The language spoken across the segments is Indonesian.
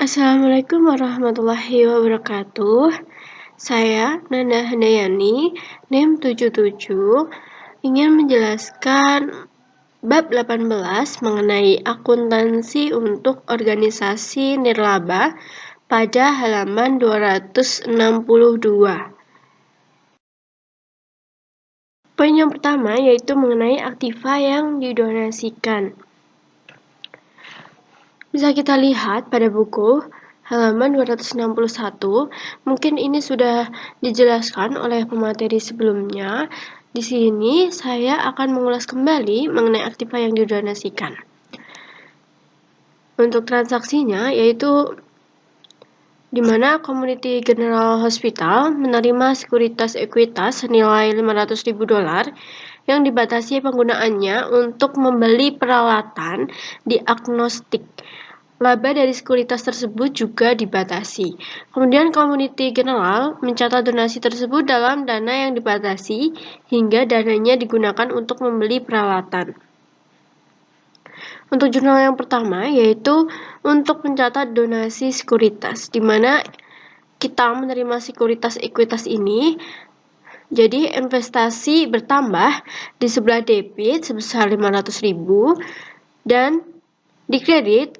Assalamualaikum warahmatullahi wabarakatuh. Saya Nanda Handayani, NIM 77, ingin menjelaskan bab 18 mengenai akuntansi untuk organisasi nirlaba pada halaman 262. Poin yang pertama yaitu mengenai aktiva yang didonasikan. Bisa kita lihat pada buku halaman 261, mungkin ini sudah dijelaskan oleh pemateri sebelumnya. Di sini saya akan mengulas kembali mengenai aktiva yang didonasikan. Untuk transaksinya yaitu di mana Community General Hospital menerima sekuritas ekuitas senilai $500.000 yang dibatasi penggunaannya untuk membeli peralatan diagnostik. Laba dari sekuritas tersebut juga dibatasi. Kemudian Community General mencatat donasi tersebut dalam dana yang dibatasi hingga dananya digunakan untuk membeli peralatan. Untuk jurnal yang pertama yaitu untuk mencatat donasi sekuritas, di mana kita menerima sekuritas ekuitas ini. Jadi investasi bertambah di sebelah debit sebesar 500.000 dan di kredit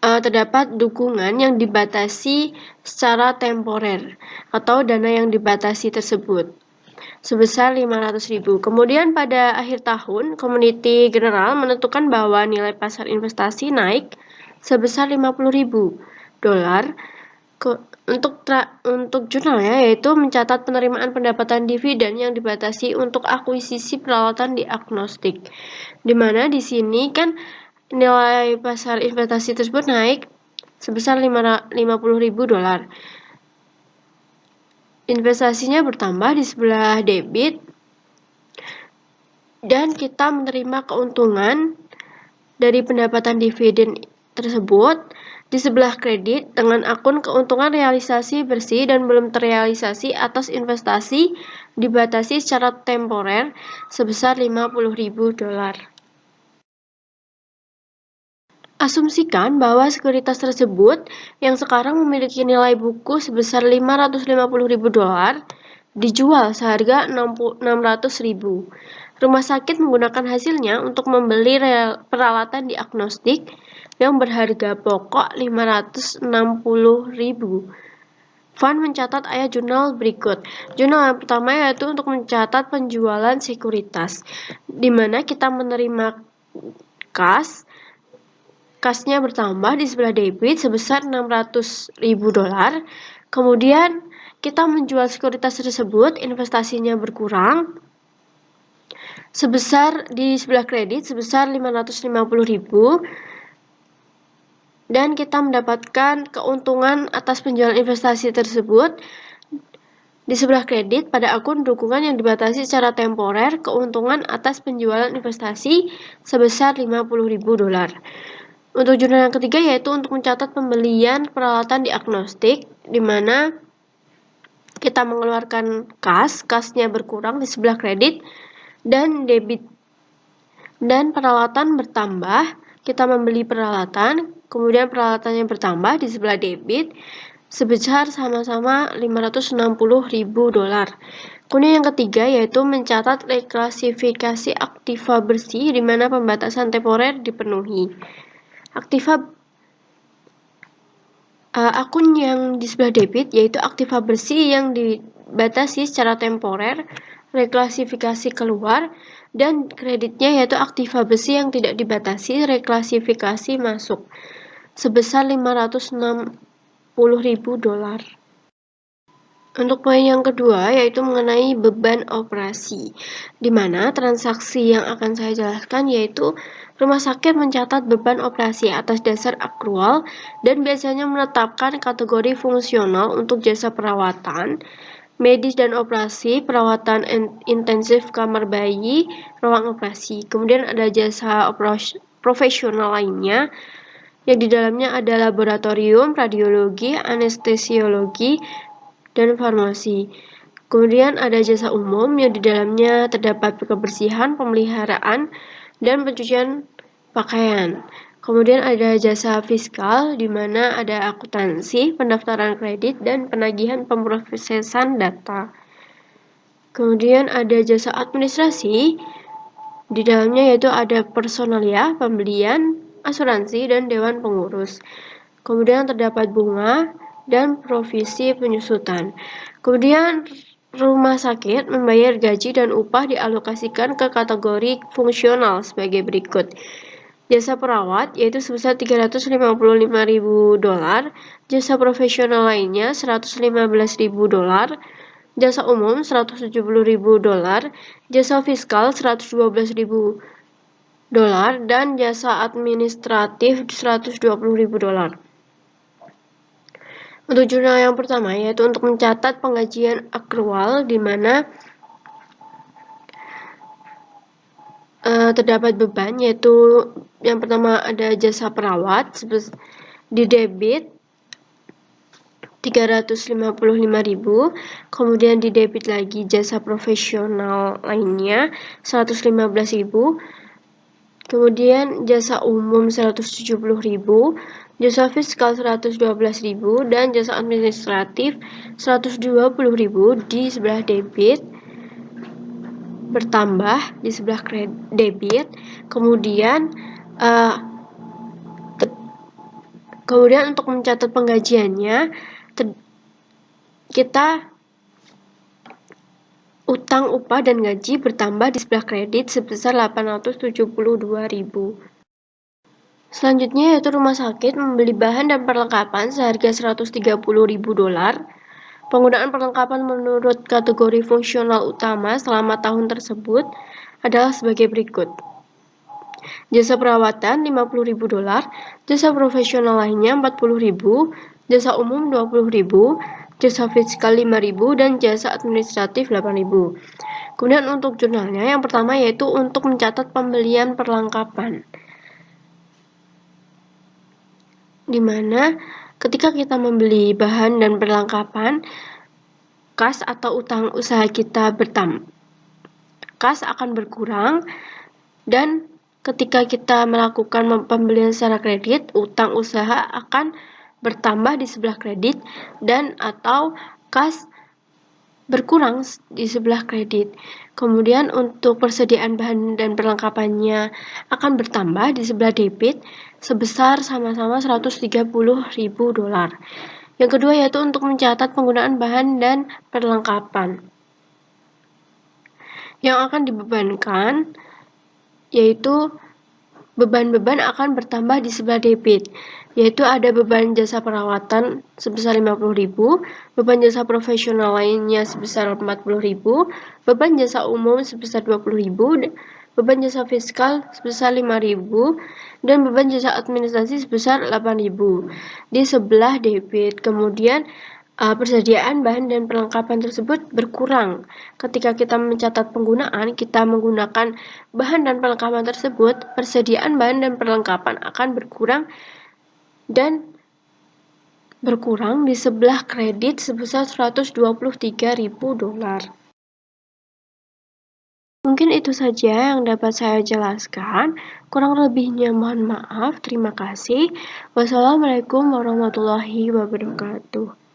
terdapat dukungan yang dibatasi secara temporer atau dana yang dibatasi tersebut sebesar 500.000. Kemudian pada akhir tahun, Community General menentukan bahwa nilai pasar investasi naik sebesar $50.000. Untuk jurnalnya yaitu mencatat penerimaan pendapatan dividen yang dibatasi untuk akuisisi peralatan diagnostik. Di mana di sini kan nilai pasar investasi tersebut naik sebesar $50.000. Investasinya bertambah di sebelah debit dan kita menerima keuntungan dari pendapatan dividen tersebut di sebelah kredit dengan akun keuntungan realisasi bersih dan belum terrealisasi atas investasi dibatasi secara temporer sebesar $50.000. Asumsikan bahwa sekuritas tersebut yang sekarang memiliki nilai buku sebesar $550.000 dijual seharga $600.000. Rumah sakit menggunakan hasilnya untuk membeli peralatan diagnostik yang berharga pokok $560.000. Van mencatat ayat jurnal berikut. Jurnal yang pertama yaitu untuk mencatat penjualan sekuritas, di mana kita menerima kasnya bertambah di sebelah debit sebesar $600.000. Kemudian kita menjual sekuritas tersebut, investasinya berkurang sebesar di sebelah kredit sebesar $550.000 dan kita mendapatkan keuntungan atas penjualan investasi tersebut di sebelah kredit pada akun dukungan yang dibatasi secara temporer keuntungan atas penjualan investasi sebesar $50.000. Untuk jurnal yang ketiga yaitu untuk mencatat pembelian peralatan diagnostik, di mana kita mengeluarkan kasnya berkurang di sebelah kredit dan debit, dan peralatan bertambah, kita membeli peralatan, kemudian peralatannya bertambah di sebelah debit sebesar sama-sama $560.000. Kemudian yang ketiga yaitu mencatat reklasifikasi aktiva bersih di mana pembatasan temporer dipenuhi. Akun yang di sebelah debit yaitu aktiva bersih yang dibatasi secara temporer, reklasifikasi keluar, dan kreditnya yaitu aktiva bersih yang tidak dibatasi, reklasifikasi masuk sebesar $560.000. Untuk poin yang kedua yaitu mengenai beban operasi, di mana transaksi yang akan saya jelaskan yaitu rumah sakit mencatat beban operasi atas dasar akrual dan biasanya menetapkan kategori fungsional untuk jasa perawatan, medis dan operasi, perawatan intensif kamar bayi, ruang operasi. Kemudian ada jasa profesional lainnya yang di dalamnya ada laboratorium, radiologi, anestesiologi, dan farmasi. Kemudian ada jasa umum yang di dalamnya terdapat kebersihan, pemeliharaan, dan pencucian pakaian. Kemudian ada jasa fiskal, di mana ada akuntansi, pendaftaran kredit, dan penagihan pemrosesan data. Kemudian ada jasa administrasi, di dalamnya yaitu ada personalia, pembelian, asuransi, dan dewan pengurus. Kemudian terdapat bunga dan provisi penyusutan. Kemudian rumah sakit membayar gaji dan upah dialokasikan ke kategori fungsional sebagai berikut. Jasa perawat yaitu sebesar $355.000, jasa profesional lainnya $115.000, jasa umum $170.000, jasa fiskal $112.000, dan jasa administratif $120.000. Untuk jurnal yang pertama yaitu untuk mencatat penggajian akrual, di mana terdapat beban, yaitu yang pertama ada jasa perawat di debit $355.000, kemudian di debit lagi jasa profesional lainnya $115.000, kemudian jasa umum $170.000, jasa fiskal $112.000, dan jasa administratif $120.000 di sebelah debit bertambah di sebelah debit. Kemudian untuk mencatat penggajiannya, kita utang, upah, dan gaji bertambah di sebelah kredit sebesar $872.000. Selanjutnya yaitu rumah sakit membeli bahan dan perlengkapan seharga $130.000. Penggunaan perlengkapan menurut kategori fungsional utama selama tahun tersebut adalah sebagai berikut. Jasa perawatan $50.000, jasa profesional lainnya $40.000, jasa umum $20.000, jasa fiskal $5.000, dan jasa administratif $8.000. Kemudian untuk jurnalnya yang pertama yaitu untuk mencatat pembelian perlengkapan, di mana ketika kita membeli bahan dan perlengkapan, kas atau utang usaha kita bertambah. Kas akan berkurang, dan ketika kita melakukan pembelian secara kredit, utang usaha akan bertambah di sebelah kredit dan atau kas berkurang di sebelah kredit. Kemudian untuk persediaan bahan dan perlengkapannya akan bertambah di sebelah debit sebesar sama-sama $130.000. Yang kedua yaitu untuk mencatat penggunaan bahan dan perlengkapan. Yang akan dibebankan yaitu beban-beban akan bertambah di sebelah debit, yaitu ada beban jasa perawatan sebesar $50.000, beban jasa profesional lainnya sebesar $40.000, beban jasa umum sebesar $20.000, beban jasa fiskal sebesar $5.000, dan beban jasa administrasi sebesar $8.000 di sebelah debit. Kemudian persediaan bahan dan perlengkapan tersebut berkurang. Ketika kita mencatat penggunaan, kita menggunakan bahan dan perlengkapan tersebut, persediaan bahan dan perlengkapan akan berkurang di sebelah kredit sebesar $123.000. Mungkin itu saja yang dapat saya jelaskan. Kurang lebihnya mohon maaf. Terima kasih. Wassalamualaikum warahmatullahi wabarakatuh.